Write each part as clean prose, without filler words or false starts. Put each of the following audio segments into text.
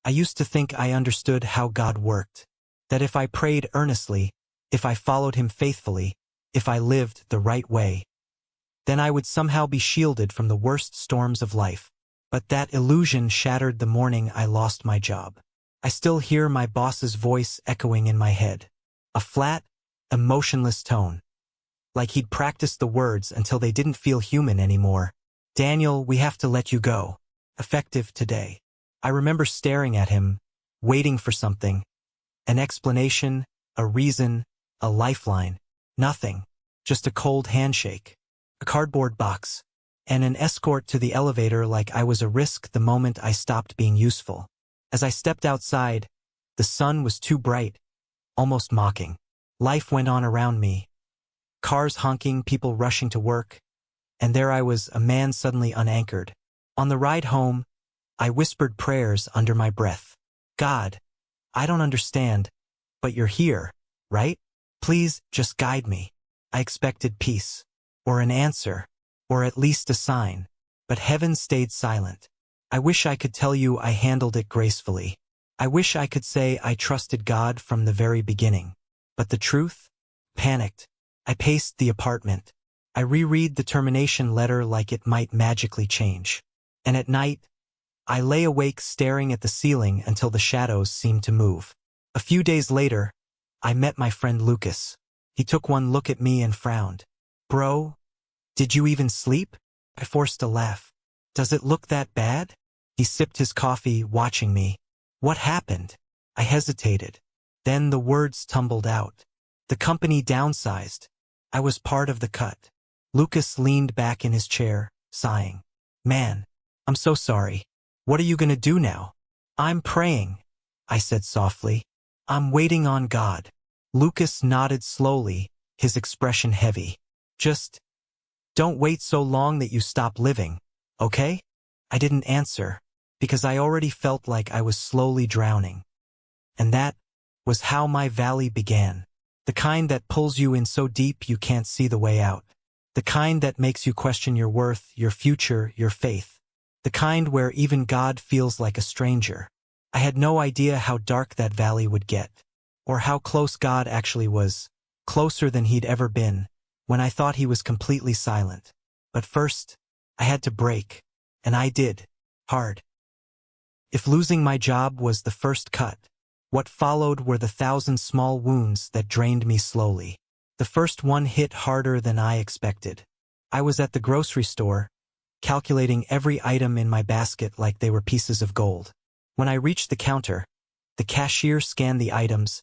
I used to think I understood how God worked. That if I prayed earnestly, if I followed him faithfully, if I lived the right way, then I would somehow be shielded from the worst storms of life. But that illusion shattered the morning I lost my job. I still hear my boss's voice echoing in my head. A flat, emotionless tone. Like he'd practiced the words until they didn't feel human anymore. "Daniel, we have to let you go. Effective today." I remember staring at him, waiting for something. An explanation, a reason, a lifeline. Nothing. Just a cold handshake. A cardboard box. And an escort to the elevator like I was a risk the moment I stopped being useful. As I stepped outside, the sun was too bright, almost mocking. Life went on around me. Cars honking, people rushing to work. And there I was, a man suddenly unanchored. On the ride home, I whispered prayers under my breath. "God, I don't understand, but you're here, right? Please, just guide me." I expected peace, or an answer, or at least a sign, but heaven stayed silent. I wish I could tell you I handled it gracefully. I wish I could say I trusted God from the very beginning. But the truth? Panicked. I paced the apartment. I reread the termination letter like it might magically change. And at night, I lay awake staring at the ceiling until the shadows seemed to move. A few days later, I met my friend Lucas. He took one look at me and frowned. "Bro, did you even sleep?" I forced a laugh. "Does it look that bad?" He sipped his coffee, watching me. "What happened?" I hesitated. Then the words tumbled out. "The company downsized. I was part of the cut." Lucas leaned back in his chair, sighing. "Man, I'm so sorry. What are you gonna do now?" "I'm praying," I said softly. "I'm waiting on God." Lucas nodded slowly, his expression heavy. "Just don't wait so long that you stop living, okay?" I didn't answer, because I already felt like I was slowly drowning. And that was how my valley began. The kind that pulls you in so deep you can't see the way out. The kind that makes you question your worth, your future, your faith. The kind where even God feels like a stranger. I had no idea how dark that valley would get, or how close God actually was, closer than he'd ever been, when I thought he was completely silent. But first, I had to break, and I did, hard. If losing my job was the first cut, what followed were the 1,000 small wounds that drained me slowly. The first one hit harder than I expected. I was at the grocery store, calculating every item in my basket like they were pieces of gold. When I reached the counter, the cashier scanned the items,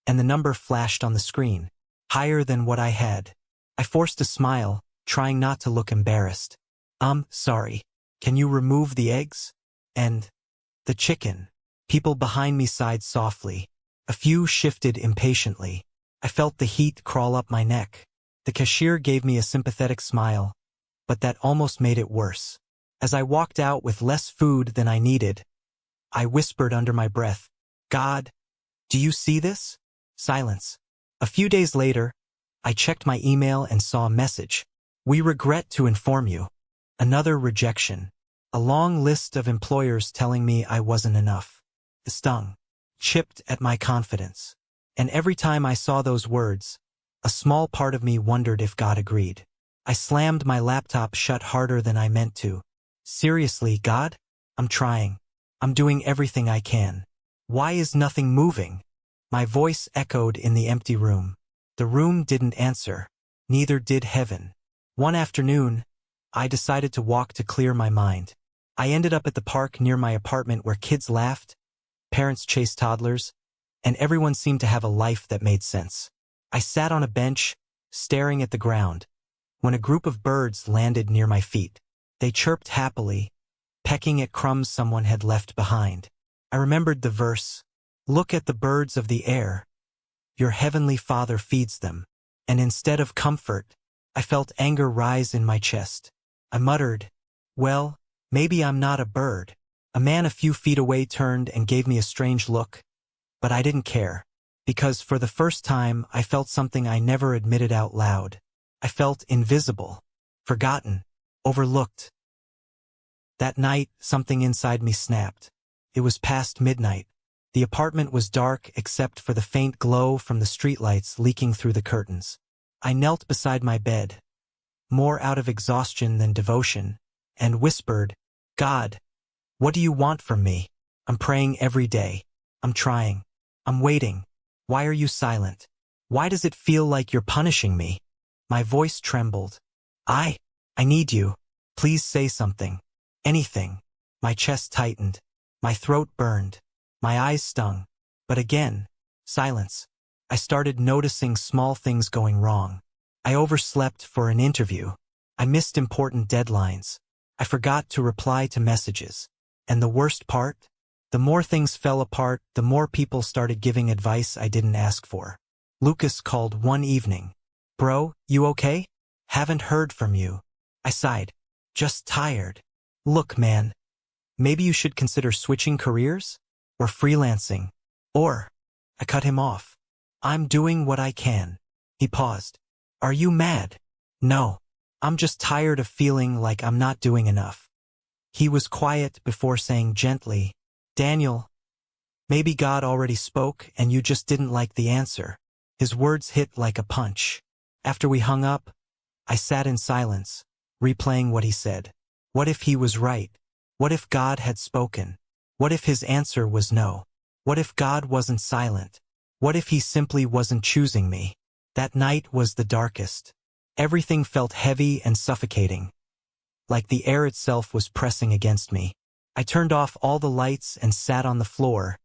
and the number flashed on the screen, higher than what I had. I forced a smile, trying not to look embarrassed. Sorry, can you remove the eggs? And the chicken." People behind me sighed softly. A few shifted impatiently. I felt the heat crawl up my neck. The cashier gave me a sympathetic smile, but that almost made it worse. As I walked out with less food than I needed, I whispered under my breath, "God, do you see this?" Silence. A few days later, I checked my email and saw a message. "We regret to inform you." Another rejection. A long list of employers telling me I wasn't enough. It stung, chipped at my confidence. And every time I saw those words, a small part of me wondered if God agreed. I slammed my laptop shut harder than I meant to. "Seriously, God? I'm trying. I'm doing everything I can. Why is nothing moving?" My voice echoed in the empty room. The room didn't answer. Neither did heaven. One afternoon, I decided to walk to clear my mind. I ended up at the park near my apartment where kids laughed, parents chased toddlers, and everyone seemed to have a life that made sense. I sat on a bench, staring at the ground, when a group of birds landed near my feet. They chirped happily, pecking at crumbs someone had left behind. I remembered the verse, "Look at the birds of the air. Your heavenly Father feeds them." And instead of comfort, I felt anger rise in my chest. I muttered, "Well, maybe I'm not a bird." A man a few feet away turned and gave me a strange look, but I didn't care, because for the first time I felt something I never admitted out loud. I felt invisible, forgotten, overlooked. That night, something inside me snapped. It was past midnight. The apartment was dark except for the faint glow from the streetlights leaking through the curtains. I knelt beside my bed, more out of exhaustion than devotion, and whispered, "God, what do you want from me? I'm praying every day. I'm trying. I'm waiting. Why are you silent? Why does it feel like you're punishing me?" My voice trembled. I need you. Please say something. Anything." My chest tightened. My throat burned. My eyes stung. But again, silence. I started noticing small things going wrong. I overslept for an interview. I missed important deadlines. I forgot to reply to messages. And the worst part? The more things fell apart, the more people started giving advice I didn't ask for. Lucas called one evening. "Bro, you okay? Haven't heard from you." I sighed. "Just tired." "Look, man. Maybe you should consider switching careers? Or freelancing. Or—" I cut him off. "I'm doing what I can." He paused. "Are you mad?" "No. I'm just tired of feeling like I'm not doing enough." He was quiet before saying gently, "Daniel, maybe God already spoke and you just didn't like the answer." His words hit like a punch. After we hung up, I sat in silence, replaying what he said. What if he was right? What if God had spoken? What if his answer was no? What if God wasn't silent? What if he simply wasn't choosing me? That night was the darkest. Everything felt heavy and suffocating, like the air itself was pressing against me. I turned off all the lights and sat on the floor,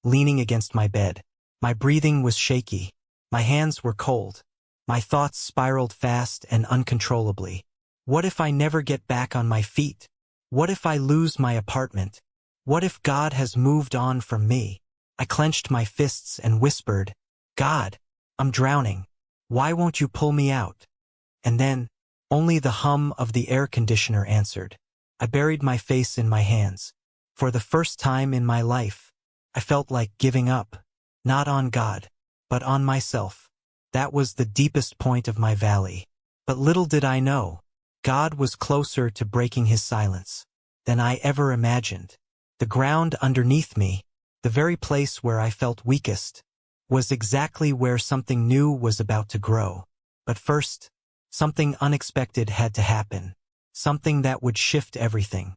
leaning against my bed. My breathing was shaky. My hands were cold. My thoughts spiraled fast and uncontrollably. What if I never get back on my feet? What if I lose my apartment? What if God has moved on from me? I clenched my fists and whispered, "God, I'm drowning. Why won't you pull me out?" And then, only the hum of the air conditioner answered. I buried my face in my hands. For the first time in my life, I felt like giving up, not on God, but on myself. That was the deepest point of my valley. But little did I know, God was closer to breaking his silence than I ever imagined. The ground underneath me, the very place where I felt weakest, was exactly where something new was about to grow. But first, something unexpected had to happen. Something that would shift everything.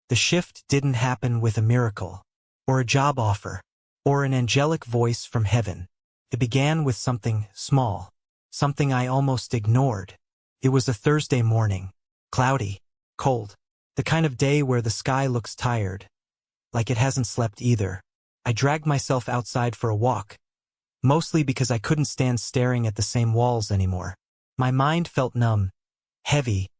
The shift didn't happen with a miracle, or a job offer, or an angelic voice from heaven. It began with something small, something I almost ignored. It was a Thursday morning, cloudy, cold, the kind of day where the sky looks tired, like it hasn't slept either. I dragged myself outside for a walk, mostly because I couldn't stand staring at the same walls anymore. My mind felt numb, heavy,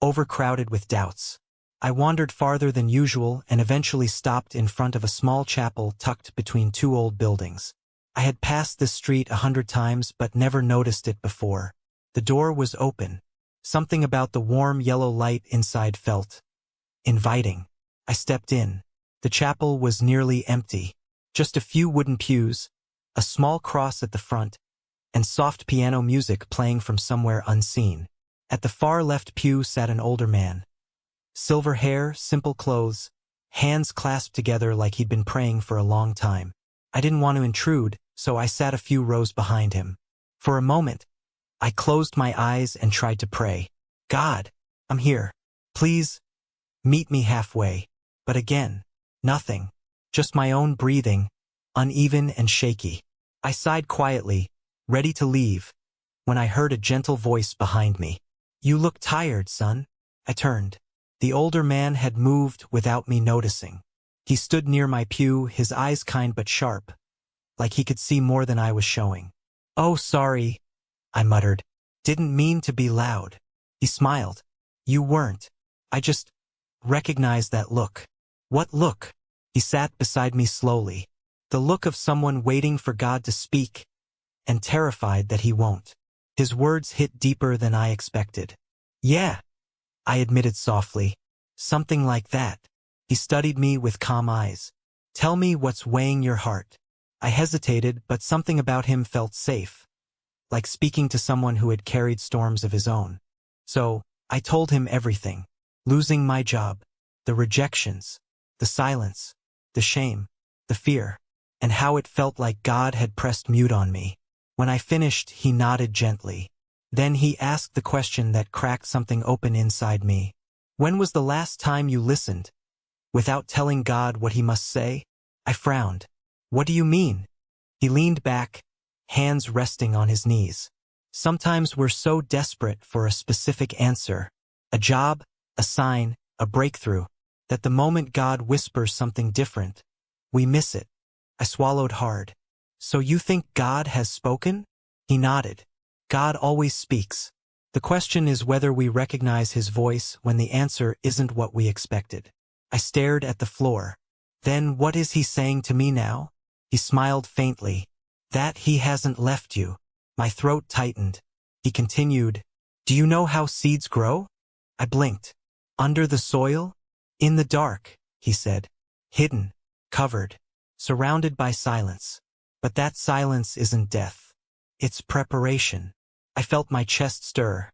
overcrowded with doubts. I wandered farther than usual and eventually stopped in front of a small chapel tucked between two old buildings. I had passed this street 100 times but never noticed it before. The door was open. Something about the warm yellow light inside felt inviting. I stepped in. The chapel was nearly empty. Just a few wooden pews, a small cross at the front, and soft piano music playing from somewhere unseen. At the far left pew sat an older man. Silver hair, simple clothes, hands clasped together like he'd been praying for a long time. I didn't want to intrude, so I sat a few rows behind him. For a moment, I closed my eyes and tried to pray. "God, I'm here. Please, meet me halfway." But again, nothing. Just my own breathing, uneven and shaky. I sighed quietly, ready to leave, when I heard a gentle voice behind me. "You look tired, son." I turned. The older man had moved without me noticing. He stood near my pew, his eyes kind but sharp, like he could see more than I was showing. "Oh, sorry," I muttered. "Didn't mean to be loud." He smiled. "You weren't. I just recognized that look." "What look?" He sat beside me slowly. The look of someone waiting for God to speak, and terrified that he won't. His words hit deeper than I expected. "Yeah," I admitted softly. "Something like that." He studied me with calm eyes. "Tell me what's weighing your heart." I hesitated, but something about him felt safe, like speaking to someone who had carried storms of his own. So, I told him everything. Losing my job, the rejections, the silence, the shame, the fear, and how it felt like God had pressed mute on me. When I finished, he nodded gently. Then he asked the question that cracked something open inside me. When was the last time you listened, without telling God what he must say? I frowned. What do you mean? He leaned back, hands resting on his knees. Sometimes we're so desperate for a specific answer, a job, a sign, a breakthrough, that the moment God whispers something different, we miss it. I swallowed hard. So you think God has spoken? He nodded. God always speaks. The question is whether we recognize his voice when the answer isn't what we expected. I stared at the floor. Then what is he saying to me now? He smiled faintly. That he hasn't left you. My throat tightened. He continued, do you know how seeds grow? I blinked. Under the soil? In the dark, he said. Hidden, covered, surrounded by silence. But that silence isn't death. It's preparation. I felt my chest stir,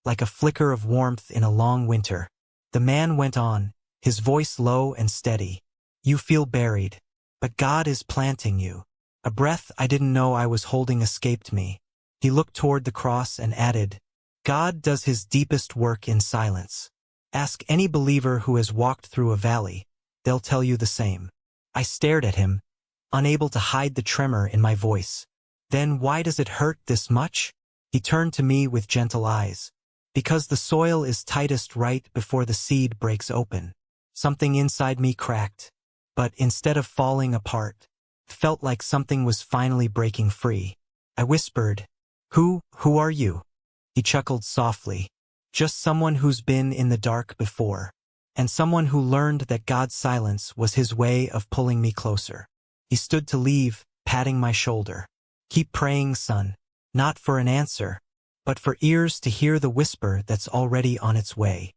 like a flicker of warmth in a long winter. The man went on, his voice low and steady. You feel buried, but God is planting you. A breath I didn't know I was holding escaped me. He looked toward the cross and added, God does his deepest work in silence. Ask any believer who has walked through a valley. They'll tell you the same. I stared at him, unable to hide the tremor in my voice. Then why does it hurt this much? He turned to me with gentle eyes. Because the soil is tightest right before the seed breaks open. Something inside me cracked, but instead of falling apart, it felt like something was finally breaking free. I whispered, Who are you? He chuckled softly. Just someone who's been in the dark before, and someone who learned that God's silence was his way of pulling me closer. He stood to leave, patting my shoulder. Keep praying, son. Not for an answer, but for ears to hear the whisper that's already on its way.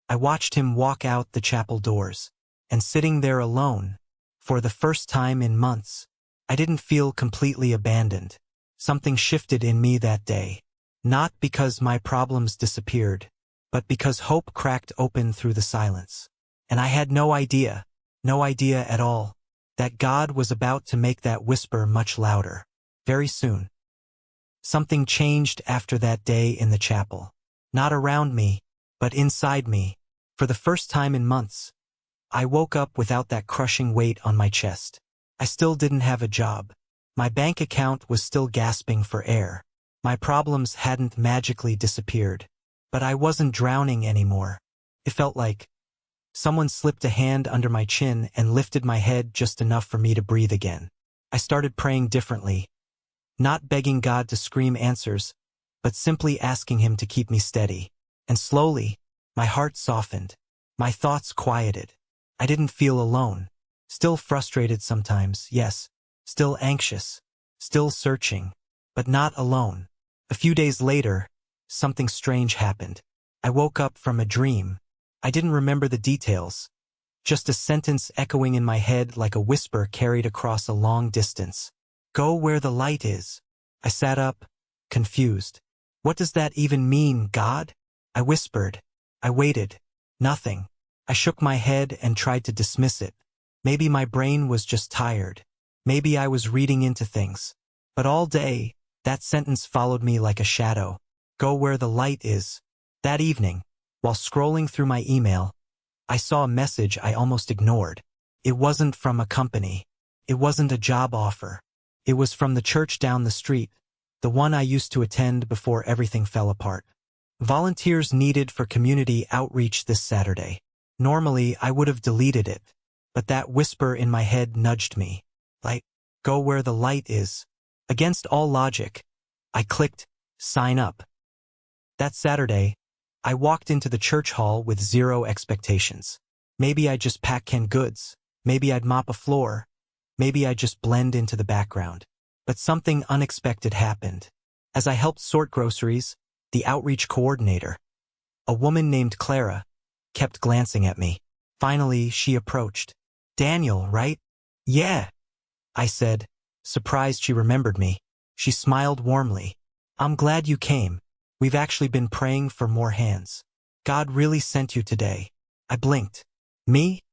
I watched him walk out the chapel doors, and sitting there alone, for the first time in months, I didn't feel completely abandoned. Something shifted in me that day. Not because my problems disappeared, but because hope cracked open through the silence. And I had no idea at all, that God was about to make that whisper much louder. Very soon. Something changed after that day in the chapel. Not around me, but inside me. For the first time in months, I woke up without that crushing weight on my chest. I still didn't have a job. My bank account was still gasping for air. My problems hadn't magically disappeared. But I wasn't drowning anymore. It felt like someone slipped a hand under my chin and lifted my head just enough for me to breathe again. I started praying differently. Not begging God to scream answers, but simply asking him to keep me steady. And slowly, my heart softened. My thoughts quieted. I didn't feel alone. Still frustrated sometimes, yes. Still anxious. Still searching. But not alone. A few days later, something strange happened. I woke up from a dream. I didn't remember the details. Just a sentence echoing in my head like a whisper carried across a long distance. Go where the light is. I sat up, confused. What does that even mean, God? I whispered. I waited. Nothing. I shook my head and tried to dismiss it. Maybe my brain was just tired. Maybe I was reading into things. But all day, that sentence followed me like a shadow. Go where the light is. That evening, while scrolling through my email, I saw a message I almost ignored. It wasn't from a company. It wasn't a job offer. It was from the church down the street, the one I used to attend before everything fell apart. Volunteers needed for community outreach this Saturday. Normally, I would have deleted it, but that whisper in my head nudged me. Like, go where the light is. Against all logic, I clicked, sign up. That Saturday, I walked into the church hall with zero expectations. Maybe I'd just pack canned goods. Maybe I'd mop a floor. Maybe I'd just blend into the background. But something unexpected happened. As I helped sort groceries, the outreach coordinator, a woman named Clara, kept glancing at me. Finally, she approached. Daniel, right? Yeah, I said, surprised she remembered me. She smiled warmly. I'm glad you came. We've actually been praying for more hands. God really sent you today. I blinked. Me?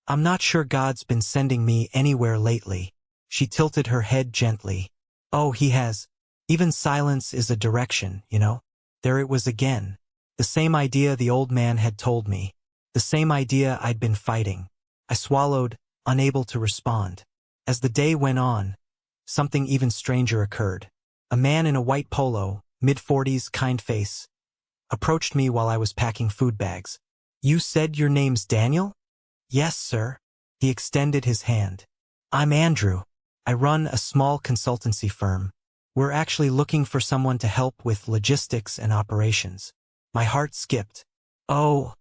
I'm not sure God's been sending me anywhere lately. She tilted her head gently. Oh, he has. Even silence is a direction, you know? There it was again. The same idea the old man had told me. The same idea I'd been fighting. I swallowed, unable to respond. As the day went on, something even stranger occurred. A man in a white polo, mid-40s, kind face, approached me while I was packing food bags. You said your name's Daniel? Yes, sir. He extended his hand. I'm Andrew. I run a small consultancy firm. We're actually looking for someone to help with logistics and operations. My heart skipped. Oh,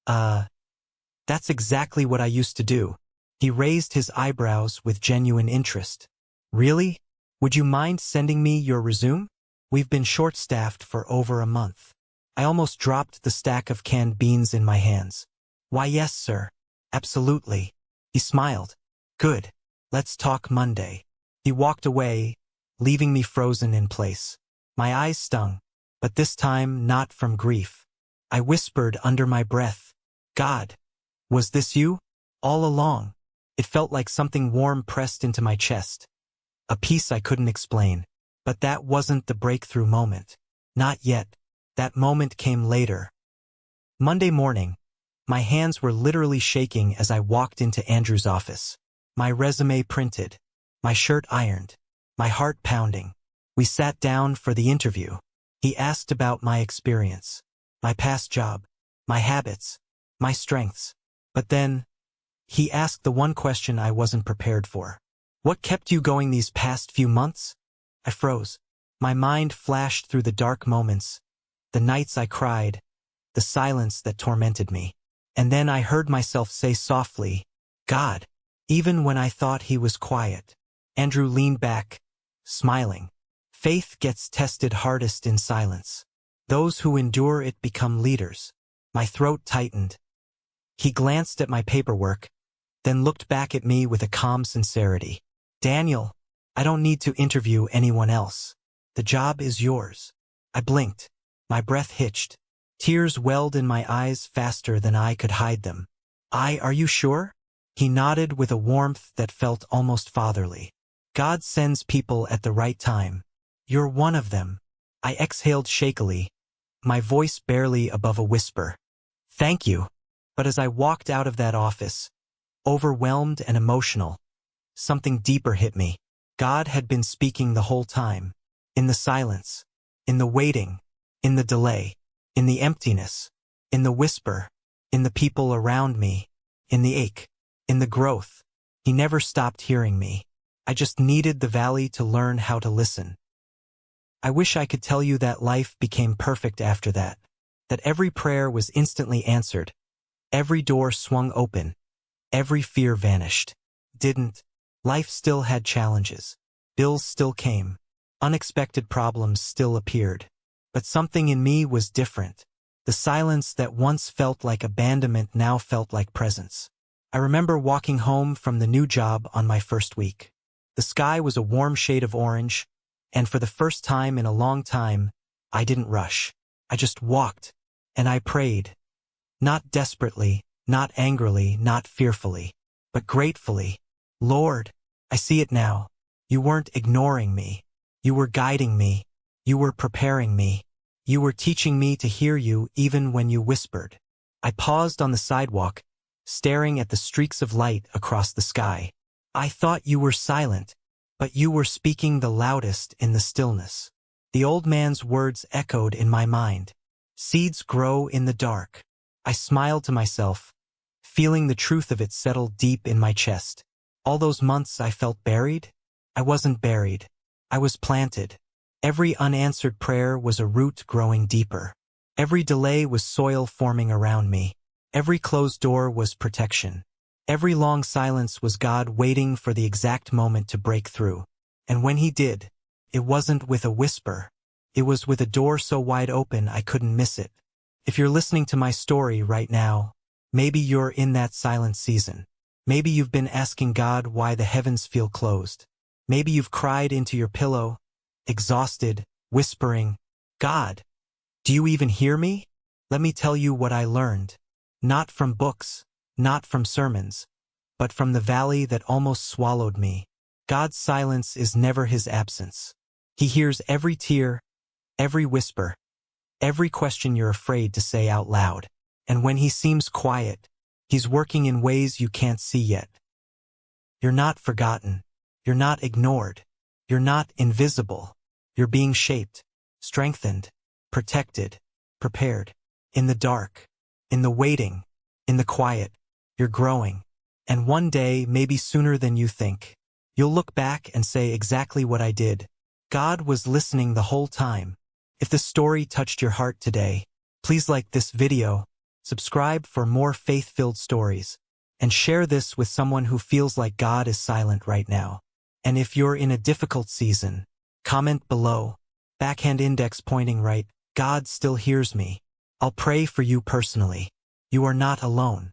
that's exactly what I used to do. He raised his eyebrows with genuine interest. Really? Would you mind sending me your resume? We've been short-staffed for over a month. I almost dropped the stack of canned beans in my hands. Why, yes, sir. Absolutely. He smiled. Good. Let's talk Monday. He walked away, leaving me frozen in place. My eyes stung, but this time not from grief. I whispered under my breath, God, was this you? All along. It felt like something warm pressed into my chest. A peace I couldn't explain. But that wasn't the breakthrough moment. Not yet. That moment came later. Monday morning, my hands were literally shaking as I walked into Andrew's office. My resume printed, my shirt ironed, my heart pounding. We sat down for the interview. He asked about my experience, my past job, my habits, my strengths. But then, he asked the one question I wasn't prepared for. What kept you going these past few months? I froze. My mind flashed through the dark moments, the nights I cried, the silence that tormented me. And then I heard myself say softly, God, even when I thought he was quiet. Andrew leaned back, smiling. Faith gets tested hardest in silence. Those who endure it become leaders. My throat tightened. He glanced at my paperwork, then looked back at me with a calm sincerity. Daniel, I don't need to interview anyone else. The job is yours. I blinked. My breath hitched. Tears welled in my eyes faster than I could hide them. Are you sure? He nodded with a warmth that felt almost fatherly. God sends people at the right time. You're one of them. I exhaled shakily, my voice barely above a whisper. Thank you. But as I walked out of that office, overwhelmed and emotional, something deeper hit me. God had been speaking the whole time. In the silence, in the waiting, in the delay, in the emptiness, in the whisper, in the people around me, in the ache, in the growth. He never stopped hearing me. I just needed the valley to learn how to listen. I wish I could tell you that life became perfect after that every prayer was instantly answered, every door swung open, every fear vanished. Didn't. Life still had challenges. Bills still came. Unexpected problems still appeared. But something in me was different. The silence that once felt like abandonment now felt like presence. I remember walking home from the new job on my first week. The sky was a warm shade of orange, and for the first time in a long time, I didn't rush. I just walked, and I prayed. Not desperately, not angrily, not fearfully, but gratefully. Lord, I see it now. You weren't ignoring me. You were guiding me. You were preparing me. You were teaching me to hear you even when you whispered. I paused on the sidewalk, staring at the streaks of light across the sky. I thought you were silent, but you were speaking the loudest in the stillness. The old man's words echoed in my mind. Seeds grow in the dark. I smiled to myself, feeling the truth of it settle deep in my chest. All those months I felt buried? I wasn't buried. I was planted. Every unanswered prayer was a root growing deeper. Every delay was soil forming around me. Every closed door was protection. Every long silence was God waiting for the exact moment to break through. And when he did, it wasn't with a whisper. It was with a door so wide open I couldn't miss it. If you're listening to my story right now, maybe you're in that silent season. Maybe you've been asking God why the heavens feel closed. Maybe you've cried into your pillow, exhausted, whispering, God, do you even hear me? Let me tell you what I learned. Not from books, not from sermons, but from the valley that almost swallowed me. God's silence is never his absence. He hears every tear, every whisper, every question you're afraid to say out loud. And when he seems quiet, he's working in ways you can't see yet. You're not forgotten. You're not ignored. You're not invisible. You're being shaped, strengthened, protected, prepared. In the dark, in the waiting, in the quiet, you're growing. And one day, maybe sooner than you think, you'll look back and say exactly what I did. God was listening the whole time. If the story touched your heart today, please like this video, subscribe for more faith-filled stories, and share this with someone who feels like God is silent right now. And if you're in a difficult season, comment below, backhand index pointing right, God still hears me. I'll pray for you personally. You are not alone.